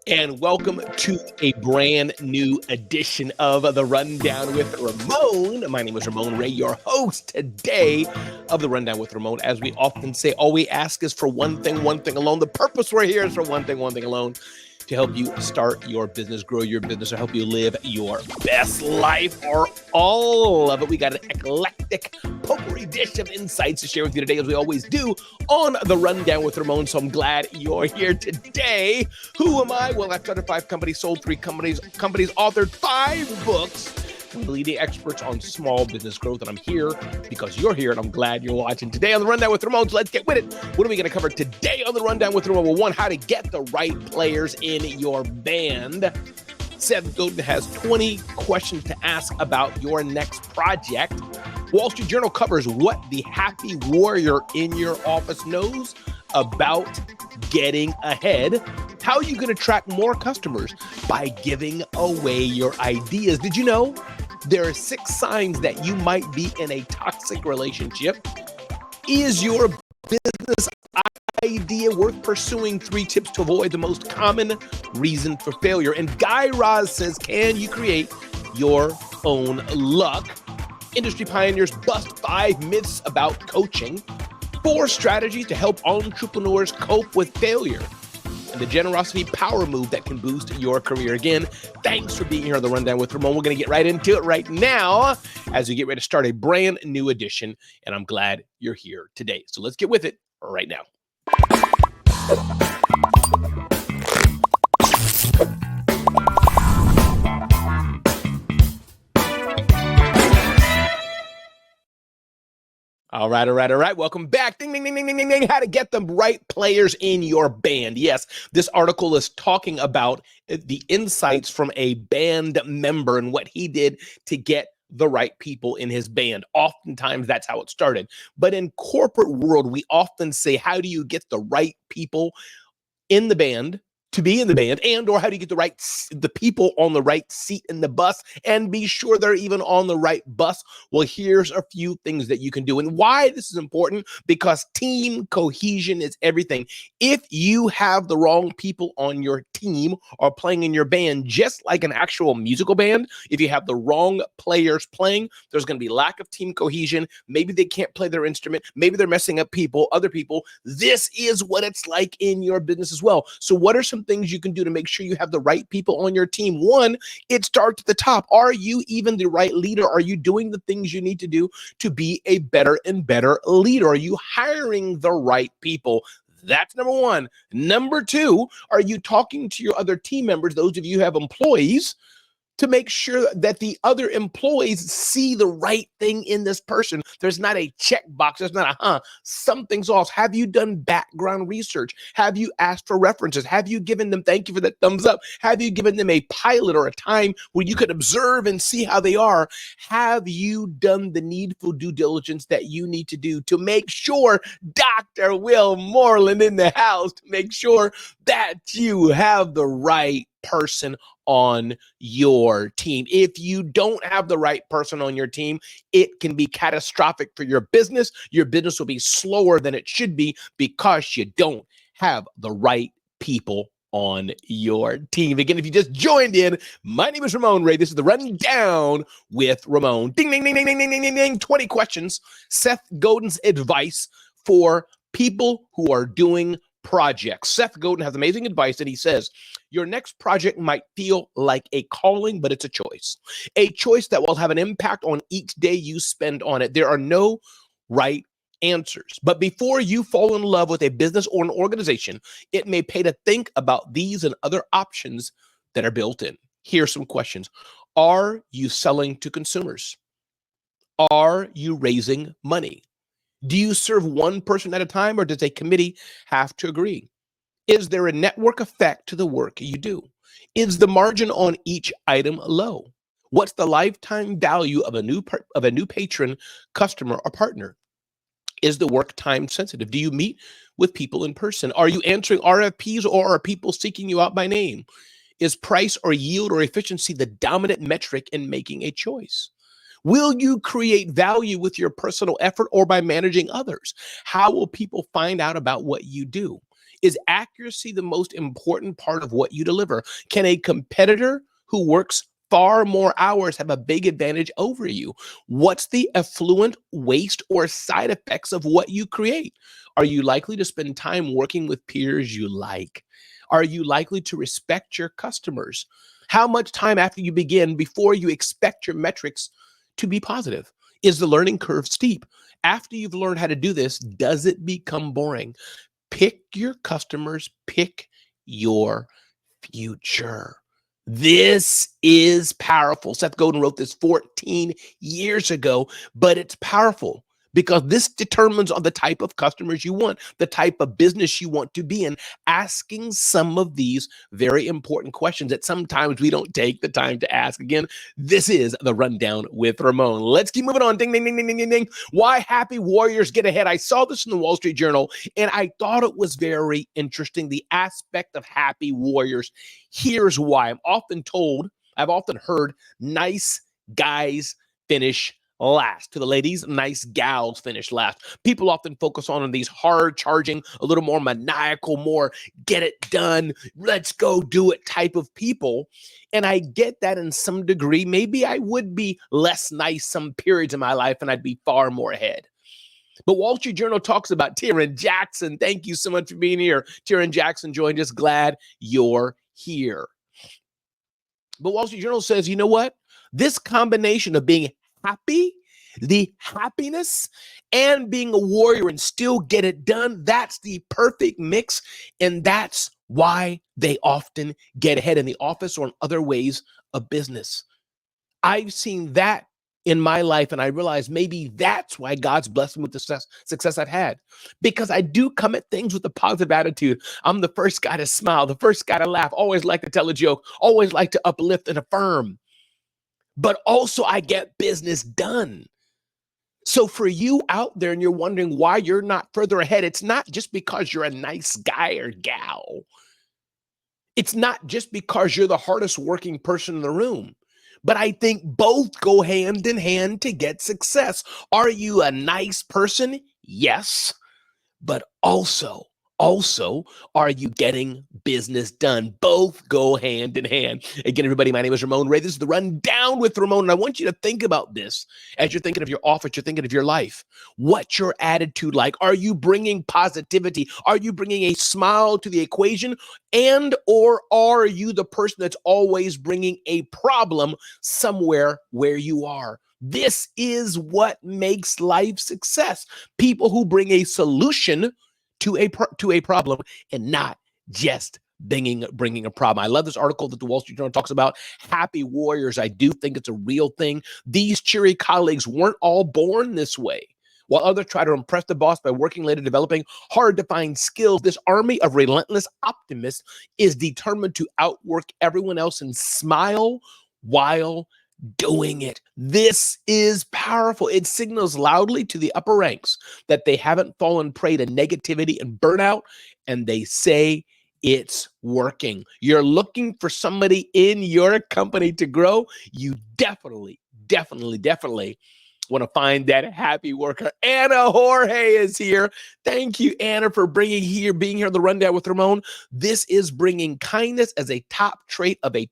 And welcome to a brand new edition of The Rundown with Ramon. My name is Ramon Ray, your host today of The Rundown with Ramon. As we often say, all we ask is for one thing alone. The purpose we're here is for one thing alone. To help you start your business, grow your business, or help you live your best life, or all of it. We got an eclectic potpourri dish of insights to share with you today, as we always do on The Rundown with Ramon. So I'm glad you're here today. Who am I? Well, I've started 5 companies, sold 3 companies, authored 5 books. We're leading experts on small business growth, and I'm here because you're here, and I'm glad you're watching. Today on The Rundown with Ramon, so let's get with it. What are we going to cover today on The Rundown with Ramon? Well, 1, how to get the right players in your band. Seth Godin has 20 questions to ask about your next project. Wall Street Journal covers what the happy warrior in your office knows about getting ahead. How you can attract more customers by giving away your ideas. Did you know there are 6 signs that you might be in a toxic relationship? Is your business idea worth pursuing? 3 tips to avoid the most common reason for failure. And Guy Raz says, can you create your own luck? Industry pioneers bust 5 myths about coaching. 4 strategies to help entrepreneurs cope with failure. And the generosity power move that can boost your career. Again, thanks for being here on The Rundown with Ramon. We're going to get right into it right now as we get ready to start a brand new edition. And I'm glad you're here today. So let's get with it right now. All right. Welcome back. Ding, ding, ding, ding, ding, ding, ding. How to get the right players in your band. Yes, this article is talking about the insights from a band member and what he did to get the right people in his band. Oftentimes, that's how it started. But in corporate world, we often say, how do you get the right people in the band to be in the band, and or how do you get the people on the right seat in the bus and be sure they're even on the right bus? Well, here's a few things that you can do. And why this is important, because team cohesion is everything. If you have the wrong people on your team or playing in your band, just like an actual musical band, if you have the wrong players playing, there's going to be lack of team cohesion. Maybe they can't play their instrument. Maybe they're messing up other people. This is what it's like in your business as well. So what are some things you can do to make sure you have the right people on your team? 1, it starts at the top. Are you even the right leader? Are you doing the things you need to do to be a better and better leader? Are you hiring the right people? That's number 1. Number 2, are you talking to your other team members, those of you who have employees, to make sure that the other employees see the right thing in this person? There's not a checkbox. There's not a, something's off. Have you done background research? Have you asked for references? Have you given them, thank you for that thumbs up? Have you given them a pilot or a time where you could observe and see how they are? Have you done the needful due diligence that you need to do to make sure, Dr. Will Moreland in the house, to make sure that you have the right person on your team? If you don't have the right person on your team, it can be catastrophic for your business. Your business will be slower than it should be because you don't have the right people on your team. Again, if you just joined in, my name is Ramon Ray. This is The Rundown with Ramon. Ding, ding, ding, ding, ding, ding, ding, ding. 20 questions. Seth Godin's advice for people who are doing projects. Seth Godin has amazing advice, and he says, your next project might feel like a calling, but it's a choice that will have an impact on each day you spend on it. There are no right answers. But before you fall in love with a business or an organization, it may pay to think about these and other options that are built in. Here's some questions. Are you selling to consumers? Are you raising money? Do you serve one person at a time, or does a committee have to agree? Is there a network effect to the work you do? Is the margin on each item low? What's the lifetime value of a new patron, customer, or partner? Is the work time sensitive? Do you meet with people in person? Are you answering RFPs, or are people seeking you out by name? Is price or yield or efficiency the dominant metric in making a choice? Will you create value with your personal effort or by managing others? How will people find out about what you do? Is accuracy the most important part of what you deliver? Can a competitor who works far more hours have a big advantage over you? What's the effluent, waste, or side effects of what you create? Are you likely to spend time working with peers you like? Are you likely to respect your customers? How much time after you begin before you expect your metrics to be positive? Is the learning curve steep? After you've learned how to do this, does it become boring? Pick your customers, pick your future. This is powerful. Seth Godin wrote this 14 years ago, but it's powerful because this determines on the type of customers you want, the type of business you want to be in, asking some of these very important questions that sometimes we don't take the time to ask. Again, this is the Rundown with Ramon. Let's keep moving on. Ding, ding, ding, ding, ding, ding, ding. Why happy warriors get ahead. I saw this in the Wall Street Journal, and I thought it was very interesting, the aspect of happy warriors. Here's why. I've often heard nice guys finish last. To the ladies, nice gals finish last. People often focus on these hard charging, a little more maniacal, more get it done, let's go do it type of people. And I get that in some degree. Maybe I would be less nice some periods of my life and I'd be far more ahead. But Wall Street Journal talks about Tyron Jackson. Thank you so much for being here. Tyron Jackson joined us. Glad you're here. But Wall Street Journal says, you know what? This combination of being happy, the happiness, and being a warrior and still get it done, that's the perfect mix. And that's why they often get ahead in the office or in other ways of business. I've seen that in my life, and I realized maybe that's why God's blessed me with the success I've had, because I do come at things with a positive attitude. I'm the first guy to smile, the first guy to laugh, always like to tell a joke, always like to uplift and affirm, but also I get business done. So for you out there and you're wondering why you're not further ahead, it's not just because you're a nice guy or gal. It's not just because you're the hardest working person in the room. But I think both go hand in hand to get success. Are you a nice person? Yes. But also, are you getting business done? Both go hand in hand. Again, everybody, my name is Ramon Ray. This is the Rundown with Ramon. And I want you to think about this as you're thinking of your office, you're thinking of your life. What's your attitude like? Are you bringing positivity? Are you bringing a smile to the equation? And or are you the person that's always bringing a problem somewhere where you are? This is what makes life success. People who bring a solution to a problem and not just bringing a problem. I love this article that the Wall Street Journal talks about. Happy warriors. I do think it's a real thing. These cheery colleagues weren't all born this way. While others try to impress the boss by working late and developing hard-to-find skills, this army of relentless optimists is determined to outwork everyone else and smile while doing it. This is powerful. It signals loudly to the upper ranks that they haven't fallen prey to negativity and burnout, and they say it's working. You're looking for somebody in your company to grow. You definitely want to find that happy worker. Anna Jorge is here. Thank you, Anna, for being here on the Rundown with Ramon. This is bringing kindness as a top trait of a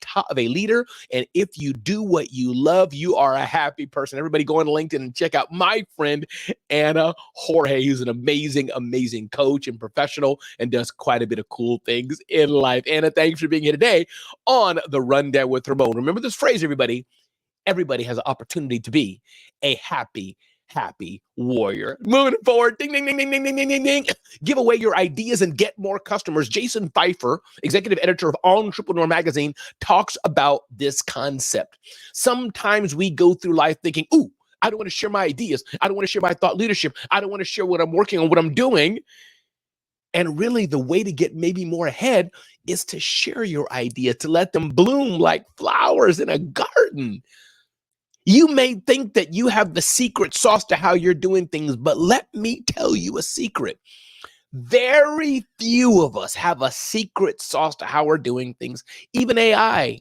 leader. And if you do what you love, you are a happy person. Everybody go on LinkedIn and check out my friend, Anna Jorge, who's an amazing coach and professional and does quite a bit of cool things in life. Anna, thanks for being here today on the Rundown with Ramon. Remember this phrase, everybody. Everybody has an opportunity to be a happy warrior. Moving forward, ding, ding, ding, ding, ding, ding, ding, ding, ding. Give away your ideas and get more customers. Jason Pfeiffer, executive editor of Entrepreneur Magazine, talks about this concept. Sometimes we go through life thinking, ooh, I don't want to share my ideas. I don't want to share my thought leadership. I don't want to share what I'm working on, what I'm doing. And really, the way to get maybe more ahead is to share your ideas, to let them bloom like flowers in a garden. You may think that you have the secret sauce to how you're doing things, but let me tell you a secret. Very few of us have a secret sauce to how we're doing things. Even AI,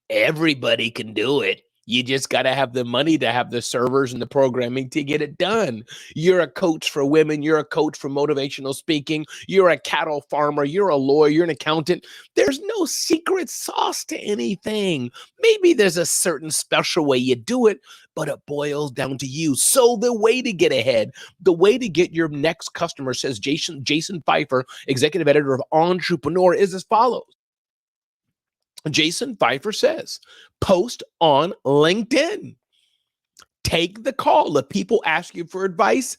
everybody can do it. You just got to have the money to have the servers and the programming to get it done. You're a coach for women. You're a coach for motivational speaking. You're a cattle farmer. You're a lawyer. You're an accountant. There's no secret sauce to anything. Maybe there's a certain special way you do it, but it boils down to you. So the way to get ahead, the way to get your next customer, says Jason Pfeiffer, executive editor of Entrepreneur, is as follows. Jason Pfeiffer says, post on LinkedIn. Take the call. If people ask you for advice,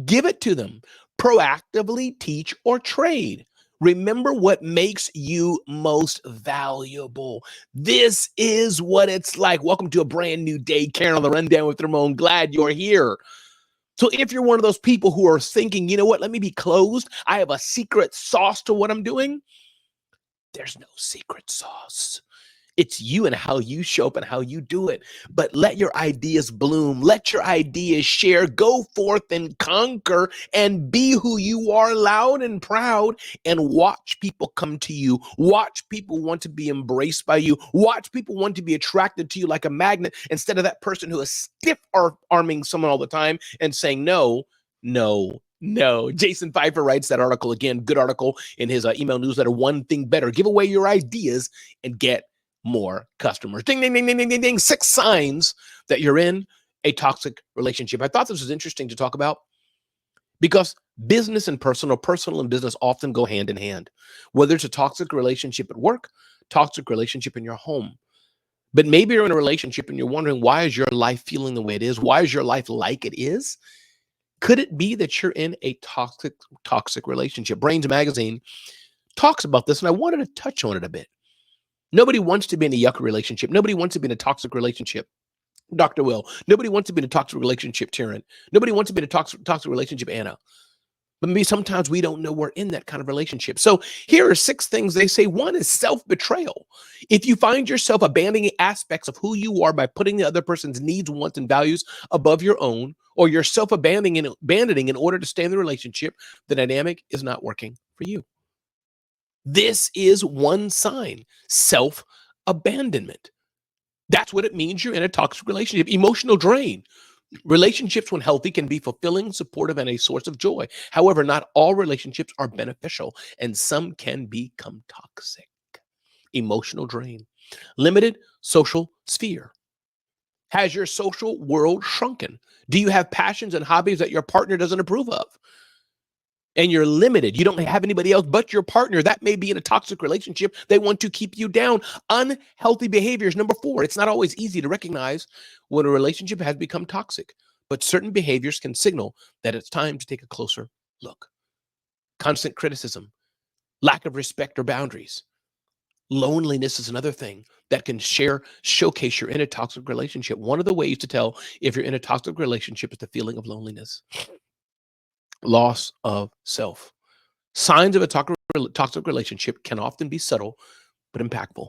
give it to them. Proactively teach or trade. Remember what makes you most valuable. This is what it's like. Welcome to a brand new day, Karen, on the Rundown with Ramon. Glad you're here. So if you're one of those people who are thinking, you know what, let me be closed, I have a secret sauce to what I'm doing, there's no secret sauce. It's you and how you show up and how you do it. But let your ideas bloom. Let your ideas share. Go forth and conquer and be who you are, loud and proud, and watch people come to you. Watch people want to be embraced by you. Watch people want to be attracted to you like a magnet instead of that person who is stiff-arming someone all the time and saying no, no, no. Jason Pfeiffer writes that article again, good article in his email newsletter, One Thing Better. Give away your ideas and get more customers. Ding, ding, ding, ding, ding, ding, ding. 6 signs that you're in a toxic relationship. I thought this was interesting to talk about because business and personal and business often go hand in hand. Whether it's a toxic relationship at work, toxic relationship in your home. But maybe you're in a relationship and you're wondering, why is your life feeling the way it is? Why is your life like it is? Could it be that you're in a toxic relationship? Brains Magazine talks about this, and I wanted to touch on it a bit. Nobody wants to be in a yuck relationship. Nobody wants to be in a toxic relationship. Dr. Will. Nobody wants to be in a toxic relationship, Taryn. Nobody wants to be in a toxic relationship, Anna. But maybe sometimes we don't know we're in that kind of relationship. So here are 6 things they say. One is self-betrayal. If you find yourself abandoning aspects of who you are by putting the other person's needs, wants, and values above your own, or you're self-abandoning in order to stay in the relationship, the dynamic is not working for you. This is one sign, self-abandonment. That's what it means you're in a toxic relationship. Emotional drain. Relationships, when healthy, can be fulfilling, supportive, and a source of joy. However, not all relationships are beneficial, and some can become toxic. Emotional drain. Limited social sphere. Has your social world shrunken? Do you have passions and hobbies that your partner doesn't approve of? And you're limited. You don't have anybody else but your partner. That may be in a toxic relationship. They want to keep you down. Unhealthy behaviors. Number 4, it's not always easy to recognize when a relationship has become toxic, but certain behaviors can signal that it's time to take a closer look. Constant criticism, lack of respect or boundaries. Loneliness is another thing that can showcase you're in a toxic relationship. One of the ways to tell if you're in a toxic relationship is the feeling of loneliness. Loss of self. Signs of a toxic relationship can often be subtle, but impactful.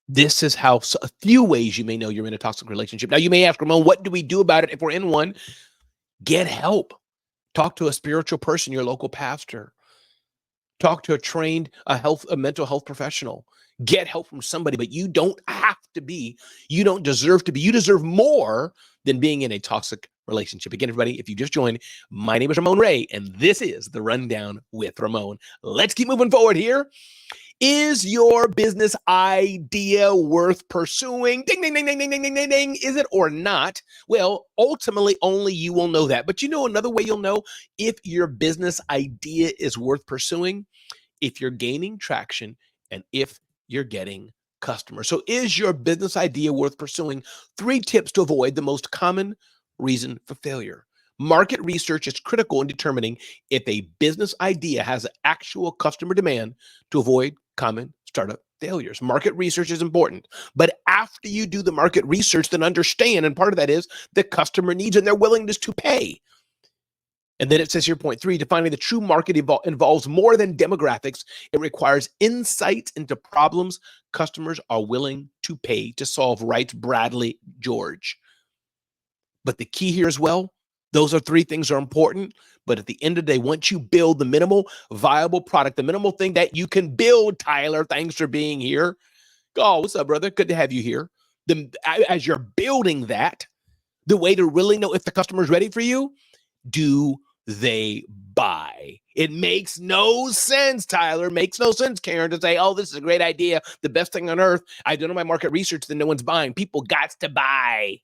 This is how a few ways you may know you're in a toxic relationship. Now, you may ask, Ramon, what do we do about it if we're in one? Get help. Talk to a spiritual person, your local pastor. Talk to a mental health professional. Get help from somebody, but you don't have to be. You don't deserve to be. You deserve more than being in a toxic relationship. Again, everybody, if you just joined, my name is Ramon Ray, and this is the Rundown with Ramon. Let's keep moving forward here. Is your business idea worth pursuing? Ding, ding, ding, ding, ding, ding, ding, ding, ding. Is it or not? Well, ultimately, only you will know that. But you know another way you'll know if your business idea is worth pursuing? If you're gaining traction and if you're getting customers. So is your business idea worth pursuing? 3 tips to avoid the most common reason for failure. Market research is critical in determining if a business idea has actual customer demand to avoid common startup failures. Market research is important, but after you do the market research, then understand, and part of that is the customer needs and their willingness to pay. And then it says here, point 3, defining the true market involves more than demographics. It requires insight into problems customers are willing to pay to solve, writes Bradley George. But the key here as well, those are 3 things are important. But at the end of the day, once you build the minimal viable product, the minimal thing that you can build, Tyler, thanks for being here. Oh, what's up, brother? Good to have you here. As you're building that, the way to really know if the customer is ready for you, do they buy? It makes no sense, Tyler. Makes no sense, Karen, to say, oh, this is a great idea, the best thing on earth. I don't know my market research, then no one's buying. People got to buy.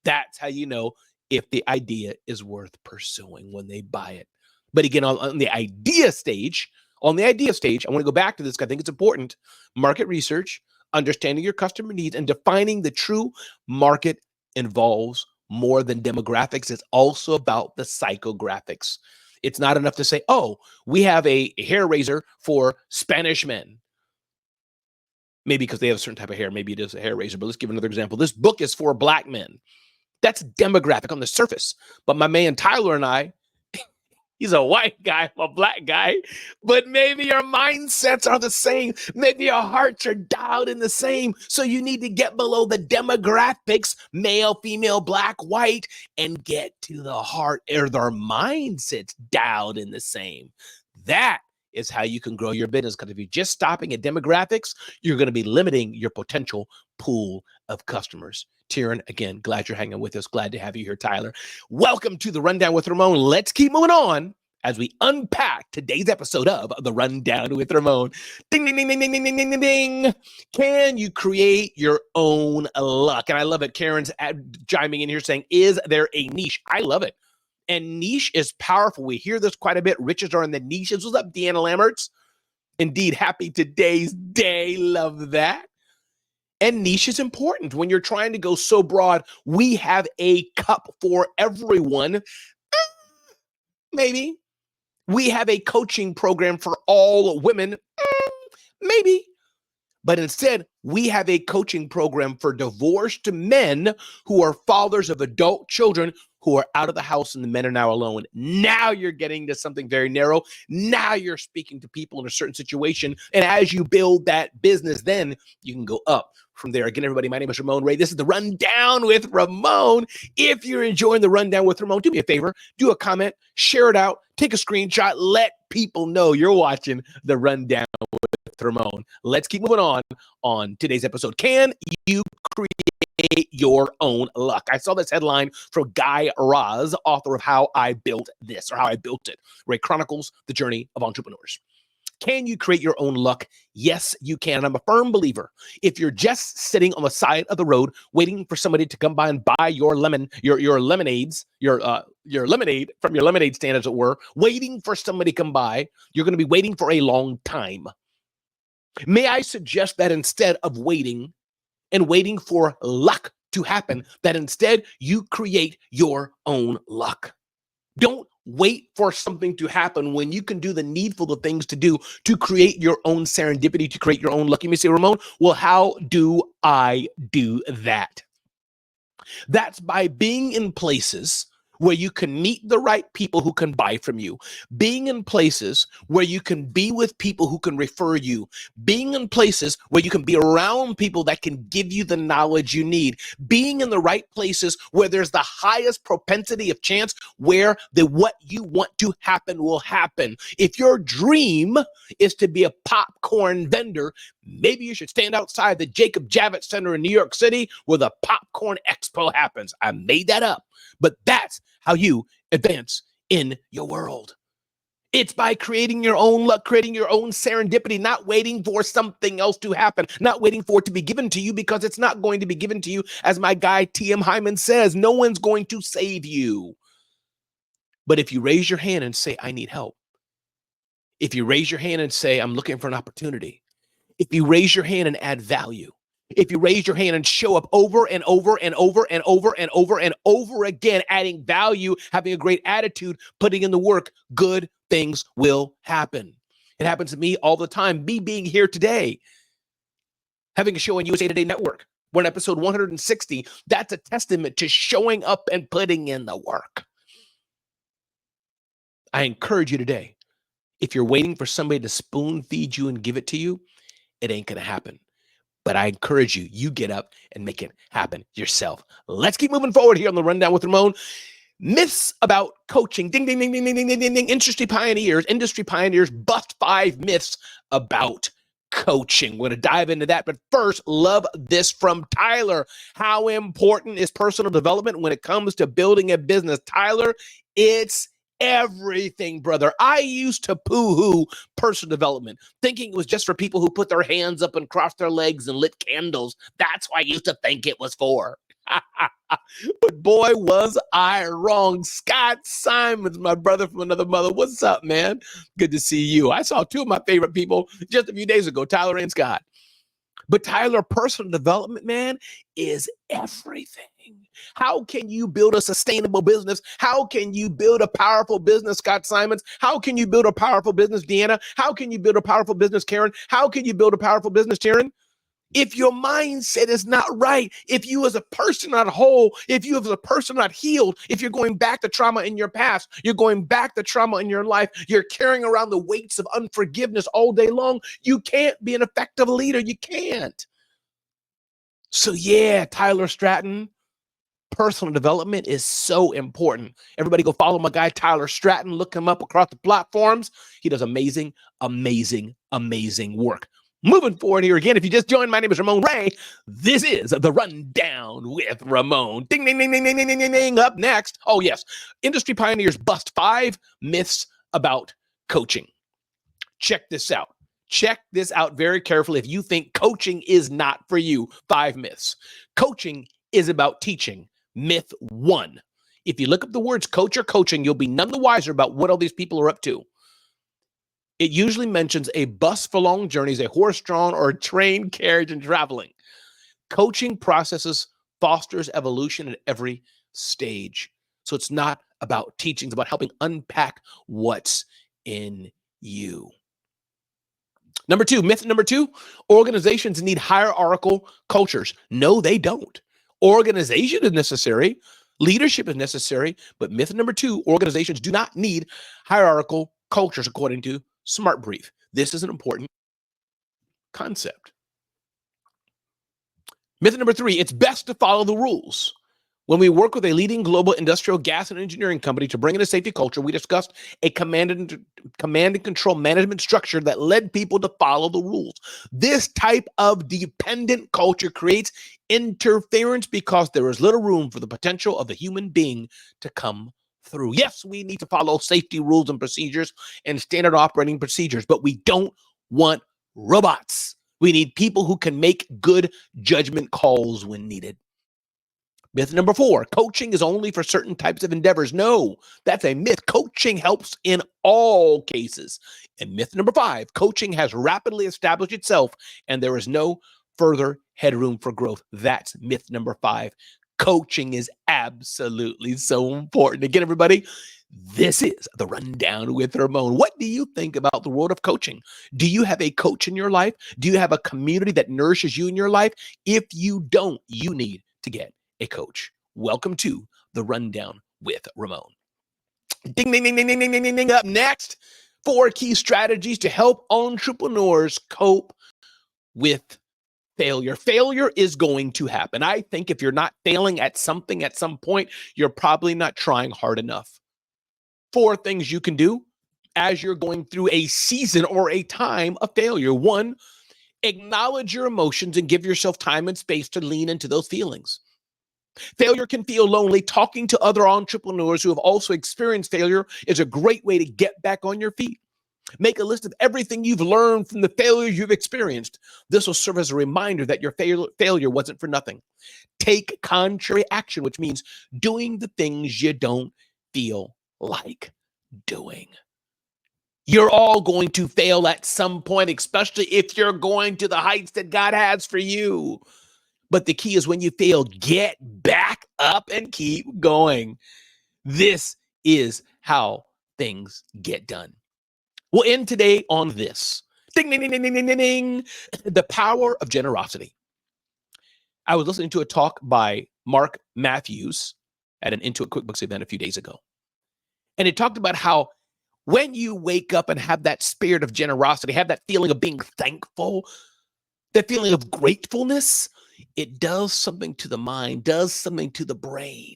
That's how you know if the idea is worth pursuing, when they buy it. But again, on the idea stage, I want to go back to this because I think it's important. Market research, understanding your customer needs, and defining the true market involves more than demographics. It's also about the psychographics. It's not enough to say, oh, we have a hair razor for Spanish men. Maybe because they have a certain type of hair. Maybe it is a hair razor, but let's give another example. This book is for Black men. That's demographic on the surface. But my man Tyler and I, he's a white guy, I'm a black guy, but maybe our mindsets are the same. Maybe our hearts are dialed in the same. So you need to get below the demographics, male, female, black, white, and get to the heart, or their mindsets dialed in the same. That is how you can grow your business. Because if you're just stopping at demographics, you're going to be limiting your potential pool of customers. Tyron, again, glad you're hanging with us. Glad to have you here, Tyler. Welcome to the Rundown with Ramon. Let's keep moving on as we unpack today's episode of the Rundown with Ramon. Ding, ding, ding, ding, ding, ding, ding, ding, ding. Can you create your own luck? And I love it. Karen's chiming in here saying, is there a niche? I love it. And niche is powerful. We hear this quite a bit. Riches are in the niches. What's up, Deanna Lammerts? Indeed, happy today's day. Love that. And niche is important when you're trying to go so broad. We have a cup for everyone. Maybe. We have a coaching program for all women. Maybe. But instead, we have a coaching program for divorced men who are fathers of adult children who are out of the house, and the men are now alone. Now you're getting to something very narrow. Now you're speaking to people in a certain situation. And as you build that business, then you can go up from there. Again, everybody, my name is Ramon Ray. This is the Rundown with Ramon. If you're enjoying the Rundown with Ramon, do me a favor, do a comment, share it out, take a screenshot, let people know you're watching the Rundown with Ramon. Let's keep moving on today's episode. Can you create your own luck? I saw this headline from Guy Raz, author of How I Built This, or How I Built It, where he chronicles the journey of entrepreneurs. Can you create your own luck? Yes, you can. And I'm a firm believer. If you're just sitting on the side of the road waiting for somebody to come by and buy your lemonade from your lemonade stand, as it were, waiting for somebody to come by, you're going to be waiting for a long time. May I suggest that instead of waiting and waiting for luck to happen, that instead you create your own luck. Don't wait for something to happen when you can do the needful things to do to create your own serendipity, to create your own luck. You may say, Ramon, well, how do I do that? That's by being in places where you can meet the right people who can buy from you, being in places where you can be with people who can refer you, being in places where you can be around people that can give you the knowledge you need, being in the right places where there's the highest propensity of chance where what you want to happen will happen. If your dream is to be a popcorn vendor, maybe you should stand outside the Jacob Javits Center in New York City where the Popcorn Expo happens. I made that up. But that's how you advance in your world. It's by creating your own luck, creating your own serendipity, not waiting for something else to happen, not waiting for it to be given to you, because it's not going to be given to you. As my guy T.M. Hyman says, no one's going to save you. But if you raise your hand and say, I need help, if you raise your hand and say, I'm looking for an opportunity, if you raise your hand and add value, if you raise your hand and show up over and over and over and over and over and over again, adding value, having a great attitude, putting in the work, good things will happen. It happens to me all the time. Me being here today, having a show on USA Today Network, we're on episode 160. That's a testament to showing up and putting in the work. I encourage you today, if you're waiting for somebody to spoon feed you and give it to you, it ain't going to happen. But I encourage you, you get up and make it happen yourself. Let's keep moving forward here on the Rundown with Ramon. Myths about coaching. Ding, ding, ding, ding, ding, ding, ding, ding. Industry pioneers bust 5 myths about coaching. We're going to dive into that. But first, love this from Tyler. How important is personal development when it comes to building a business? Tyler, it's everything, brother. I used to poo-hoo personal development, thinking it was just for people who put their hands up and crossed their legs and lit candles. That's what I used to think it was for. But boy, was I wrong. Scott Simons, my brother from another mother. What's up, man? Good to see you. I saw two of my favorite people just a few days ago, Tyler and Scott. But Tyler, personal development, man, is everything. How can you build a sustainable business? How can you build a powerful business, Scott Simons? How can you build a powerful business, Deanna? How can you build a powerful business, Karen? How can you build a powerful business, Sharon? If your mindset is not right, if you as a person not whole, if you as a person not healed, if you're going back to trauma in your past, you're going back to trauma in your life, you're carrying around the weights of unforgiveness all day long, you can't be an effective leader. You can't. So yeah, Tyler Stratton, personal development is so important. Everybody go follow my guy, Tyler Stratton. Look him up across the platforms. He does amazing, amazing, amazing work. Moving forward here again, if you just joined, my name is Ramon Ray. This is The Rundown with Ramon. Ding, ding, ding, ding, ding, ding, ding, ding. Up next, oh yes, industry pioneers bust 5 myths about coaching. Check this out. Check this out very carefully. If you think coaching is not for you, 5 myths. Coaching is about teaching. Myth 1. If you look up the words coach or coaching, you'll be none the wiser about what all these people are up to. It usually mentions a bus for long journeys, a horse-drawn or a train carriage and traveling. Coaching processes fosters evolution at every stage. So it's not about teaching, it's about helping unpack what's in you. Myth number two, organizations need hierarchical cultures. No, they don't. Organization is necessary. Leadership is necessary. But myth number 2, organizations do not need hierarchical cultures, according to Smart Brief. This is an important concept. Myth number 3, it's best to follow the rules. When we work with a leading global industrial gas and engineering company to bring in a safety culture, we discussed a command and control management structure that led people to follow the rules. This type of dependent culture creates interference because there is little room for the potential of the human being to come through. Yes, we need to follow safety rules and procedures and standard operating procedures, but we don't want robots. We need people who can make good judgment calls when needed. Myth number 4, coaching is only for certain types of endeavors. No, that's a myth. Coaching helps in all cases. And myth number 5, coaching has rapidly established itself and there is no further headroom for growth. That's myth number 5. Coaching is absolutely so important. Again, everybody, this is The Rundown with Ramon. What do you think about the world of coaching? Do you have a coach in your life? Do you have a community that nourishes you in your life? If you don't, you need to get a coach. Welcome to The Rundown with Ramon. Ding, ding, ding, ding, ding, ding, ding, ding. Up next, 4 key strategies to help entrepreneurs cope with failure. Failure is going to happen. I think if you're not failing at something at some point, you're probably not trying hard enough. 4 things you can do as you're going through a season or a time of failure. 1, acknowledge your emotions and give yourself time and space to lean into those feelings. Failure can feel lonely. Talking to other entrepreneurs who have also experienced failure is a great way to get back on your feet. Make a list of everything you've learned from the failures you've experienced. This will serve as a reminder that your failure wasn't for nothing. Take contrary action, which means doing the things you don't feel like doing. You're all going to fail at some point, especially if you're going to the heights that God has for you. But the key is when you fail, get back up and keep going. This is how things get done. We'll end today on this. Ding, ding, ding, ding, ding, ding, ding. The power of generosity. I was listening to a talk by Mark Matthews at an Intuit QuickBooks event a few days ago. And it talked about how when you wake up and have that spirit of generosity, have that feeling of being thankful, that feeling of gratefulness, it does something to the mind, does something to the brain,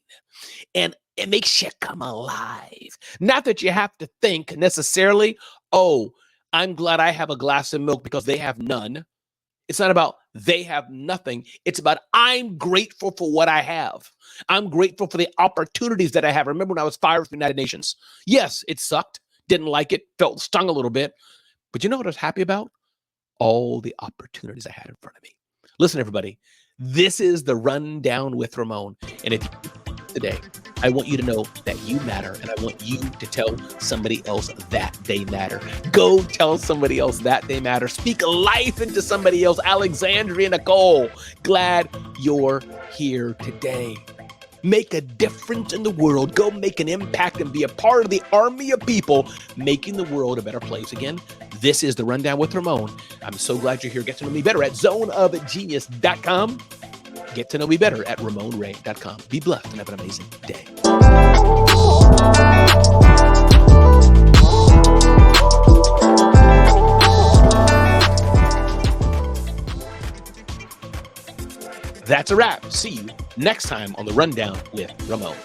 and it makes you come alive. Not that you have to think necessarily, oh, I'm glad I have a glass of milk because they have none. It's not about they have nothing. It's about I'm grateful for what I have. I'm grateful for the opportunities that I have. Remember when I was fired from the United Nations? Yes, it sucked. Didn't like it. Felt stung a little bit. But you know what I was happy about? All the opportunities I had in front of me. Listen, everybody, this is the Rundown with Ramon. And if today, I want you to know that you matter, and I want you to tell somebody else that they matter. Go tell somebody else that they matter. Speak life into somebody else. Alexandria Nicole, glad you're here today. Make a difference in the world. Go make an impact and be a part of the army of people making the world a better place. Again, this is the Rundown with Ramon. I'm so glad you're here. Get to know me better at zoneofgenius.com. Get to know me better at RamonRay.com. Be blessed and have an amazing day. That's a wrap. See you next time on the Rundown with Ramon.